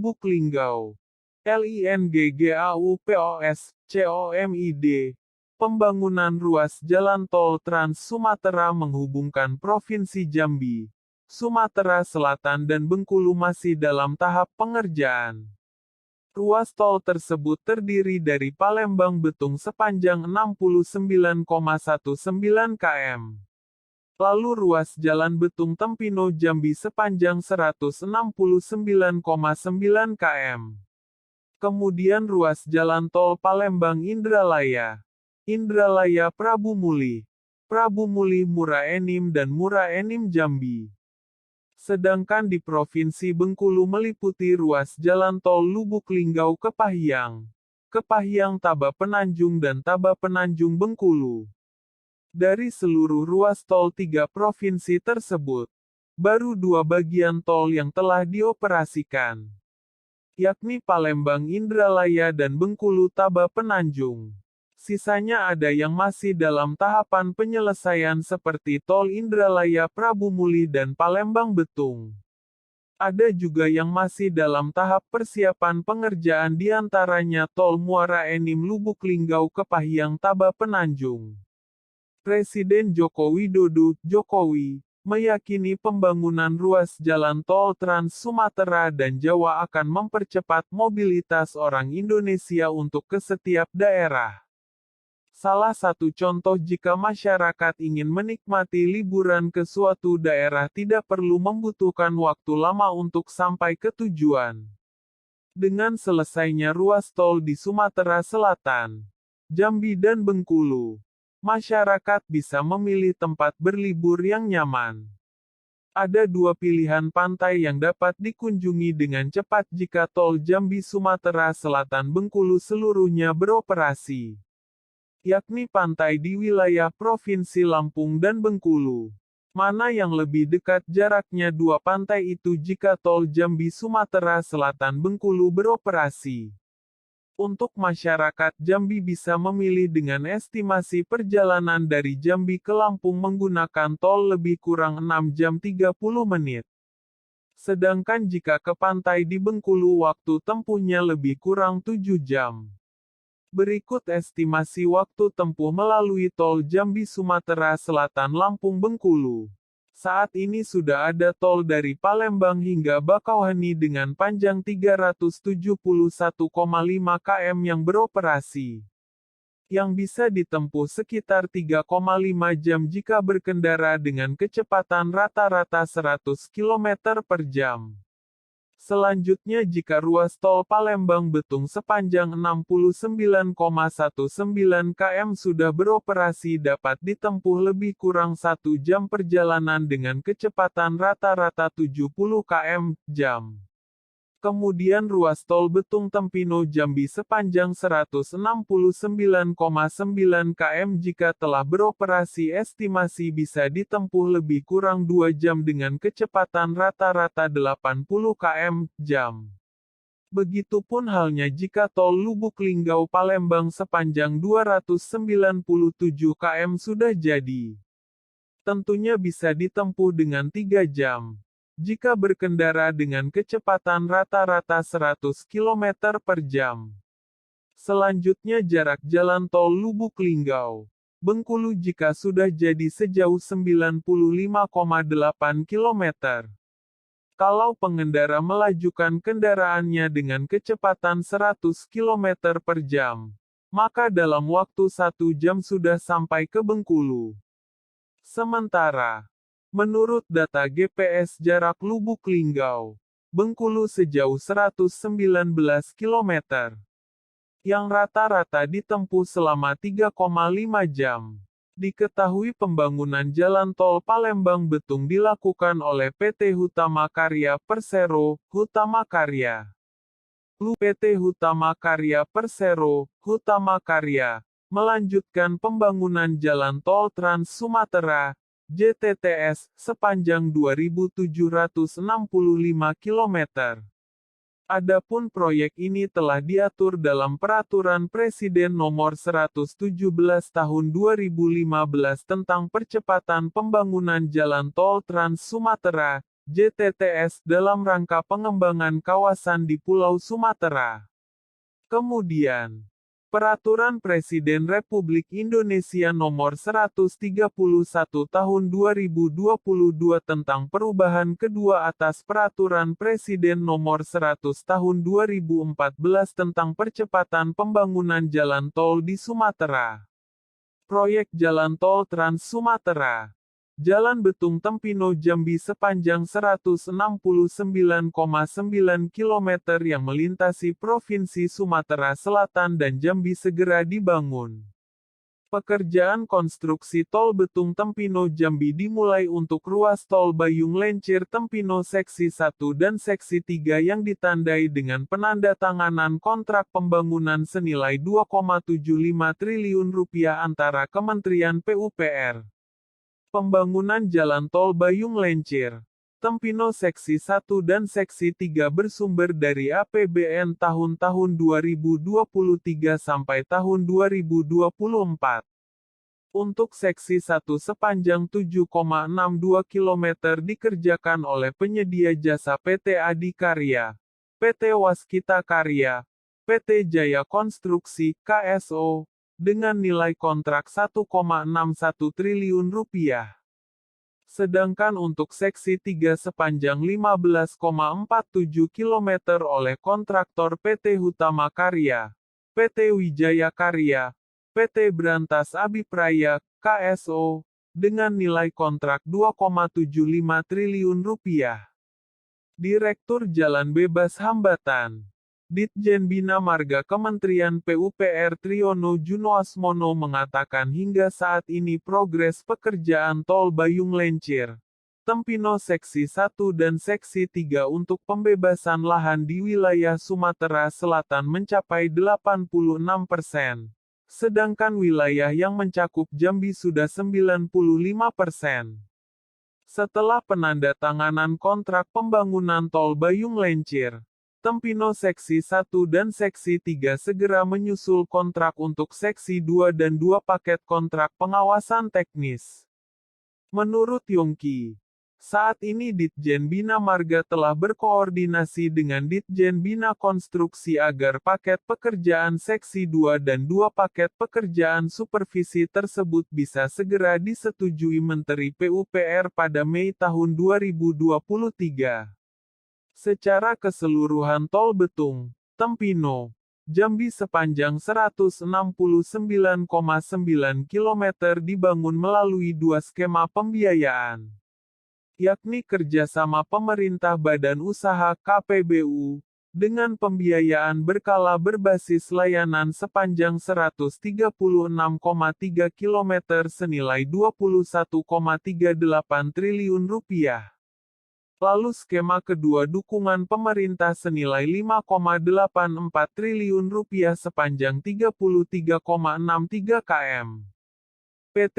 Lubuk Linggau. LINGGAUPOS, COMID. Pembangunan ruas jalan tol Trans Sumatera menghubungkan Provinsi Jambi, Sumatera Selatan dan Bengkulu masih dalam tahap pengerjaan. Ruas tol tersebut terdiri dari Palembang-Betung sepanjang 69,19 km. Lalu ruas jalan Betung-Tempino Jambi sepanjang 169,9 km. Kemudian ruas jalan tol Palembang-Indralaya, Indralaya-Prabu Mulih, Prabu Mulih Muara Enim dan Muara Enim Jambi. Sedangkan di Provinsi Bengkulu meliputi ruas jalan tol Lubuk Linggau Kepahyang, Kepahyang Taba Penanjung dan Taba Penanjung Bengkulu. Dari seluruh ruas tol 3 provinsi tersebut, baru 2 bagian tol yang telah dioperasikan, yakni Palembang Indralaya dan Bengkulu Taba Penanjung. Sisanya ada yang masih dalam tahapan penyelesaian seperti tol Indralaya Prabu Mulih dan Palembang Betung. Ada juga yang masih dalam tahap persiapan pengerjaan diantaranya tol Muara Enim Lubuk Linggau Kepahyang Taba Penanjung. Presiden Joko Widodo, Jokowi, meyakini pembangunan ruas jalan tol Trans Sumatera dan Jawa akan mempercepat mobilitas orang Indonesia untuk ke setiap daerah. Salah satu contoh jika masyarakat ingin menikmati liburan ke suatu daerah tidak perlu membutuhkan waktu lama untuk sampai ke tujuan. Dengan selesainya ruas tol di Sumatera Selatan, Jambi dan Bengkulu, masyarakat bisa memilih tempat berlibur yang nyaman. Ada 2 pilihan pantai yang dapat dikunjungi dengan cepat jika tol Jambi Sumatera Selatan Bengkulu seluruhnya beroperasi, yakni pantai di wilayah Provinsi Lampung dan Bengkulu. Mana yang lebih dekat jaraknya 2 pantai itu jika tol Jambi Sumatera Selatan Bengkulu beroperasi? Untuk masyarakat Jambi bisa memilih dengan estimasi perjalanan dari Jambi ke Lampung menggunakan tol lebih kurang 6 jam 30 menit. Sedangkan jika ke pantai di Bengkulu waktu tempuhnya lebih kurang 7 jam. Berikut estimasi waktu tempuh melalui tol Jambi Sumatera Selatan Lampung Bengkulu. Saat ini sudah ada tol dari Palembang hingga Bakauheni dengan panjang 371,5 km yang beroperasi, yang bisa ditempuh sekitar 3,5 jam jika berkendara dengan kecepatan rata-rata 100 km per jam. Selanjutnya jika ruas tol Palembang-Betung sepanjang 69,19 km sudah beroperasi dapat ditempuh lebih kurang 1 jam perjalanan dengan kecepatan rata-rata 70 km/jam. Kemudian ruas tol Betung-Tempino Jambi sepanjang 169,9 km jika telah beroperasi estimasi bisa ditempuh lebih kurang 2 jam dengan kecepatan rata-rata 80 km/jam. Begitupun halnya jika tol Lubuk Linggau Palembang sepanjang 297 km sudah jadi. Tentunya bisa ditempuh dengan 3 jam. Jika berkendara dengan kecepatan rata-rata 100 km per jam. Selanjutnya jarak jalan tol Lubuk Linggau, Bengkulu jika sudah jadi sejauh 95,8 km. Kalau pengendara melajukan kendaraannya dengan kecepatan 100 km per jam, maka dalam waktu 1 jam sudah sampai ke Bengkulu. Sementara, menurut data GPS jarak Lubuk Linggau, Bengkulu sejauh 119 km, yang rata-rata ditempuh selama 3,5 jam. Diketahui pembangunan jalan tol Palembang-Betung dilakukan oleh PT Hutama Karya Persero, Hutama Karya. PT Hutama Karya Persero, Hutama Karya, melanjutkan pembangunan jalan tol Trans Sumatera, JTTS, sepanjang 2.765 km. Adapun proyek ini telah diatur dalam Peraturan Presiden Nomor 117 Tahun 2015 tentang Percepatan Pembangunan Jalan Tol Trans Sumatera, JTTS dalam rangka pengembangan kawasan di Pulau Sumatera. Kemudian, Peraturan Presiden Republik Indonesia Nomor 131 Tahun 2022 tentang perubahan kedua atas Peraturan Presiden Nomor 100 Tahun 2014 tentang percepatan pembangunan jalan tol di Sumatera. Proyek Jalan Tol Trans Sumatera. Jalan Betung Tempino Jambi sepanjang 169,9 km yang melintasi Provinsi Sumatera Selatan dan Jambi segera dibangun. Pekerjaan konstruksi Tol Betung Tempino Jambi dimulai untuk ruas Tol Bayung Lencir Tempino Seksi 1 dan Seksi 3 yang ditandai dengan penandatanganan kontrak pembangunan senilai Rp2,75 triliun antara Kementerian PUPR. Pembangunan Jalan Tol Bayung Lencir, Tempino Seksi 1 dan Seksi 3 bersumber dari APBN tahun-tahun 2023 sampai tahun 2024. Untuk Seksi 1 sepanjang 7,62 km dikerjakan oleh penyedia jasa PT Adikarya, PT Waskita Karya, PT Jaya Konstruksi, KSO, dengan nilai kontrak Rp1,61 triliun. Sedangkan untuk Seksi 3 sepanjang 15,47 km oleh kontraktor PT Hutama Karya, PT Wijaya Karya, PT Brantas Abipraya, KSO, dengan nilai kontrak Rp2,75 triliun. Direktur Jalan Bebas Hambatan, Ditjen Bina Marga Kementerian PUPR Triyono Junoasmono mengatakan hingga saat ini progres pekerjaan Tol Bayung Lencir, Tempino Seksi 1 dan Seksi 3 untuk pembebasan lahan di wilayah Sumatera Selatan mencapai 86%, sedangkan wilayah yang mencakup Jambi sudah 95%. Setelah penandatanganan kontrak pembangunan Tol Bayung Lencir, Tempino Seksi 1 dan Seksi 3 segera menyusul kontrak untuk Seksi 2 dan 2 paket kontrak pengawasan teknis. Menurut Yongki, saat ini Ditjen Bina Marga telah berkoordinasi dengan Ditjen Bina Konstruksi agar paket pekerjaan Seksi 2 dan 2 paket pekerjaan supervisi tersebut bisa segera disetujui Menteri PUPR pada Mei tahun 2023. Secara keseluruhan Tol Betung, Tempino, Jambi sepanjang 169,9 km dibangun melalui 2 skema pembiayaan, yakni kerjasama pemerintah badan usaha KPBU, dengan pembiayaan berkala berbasis layanan sepanjang 136,3 km senilai Rp21,38 triliun. Lalu skema kedua dukungan pemerintah senilai Rp5,84 triliun sepanjang 33,63 km. PT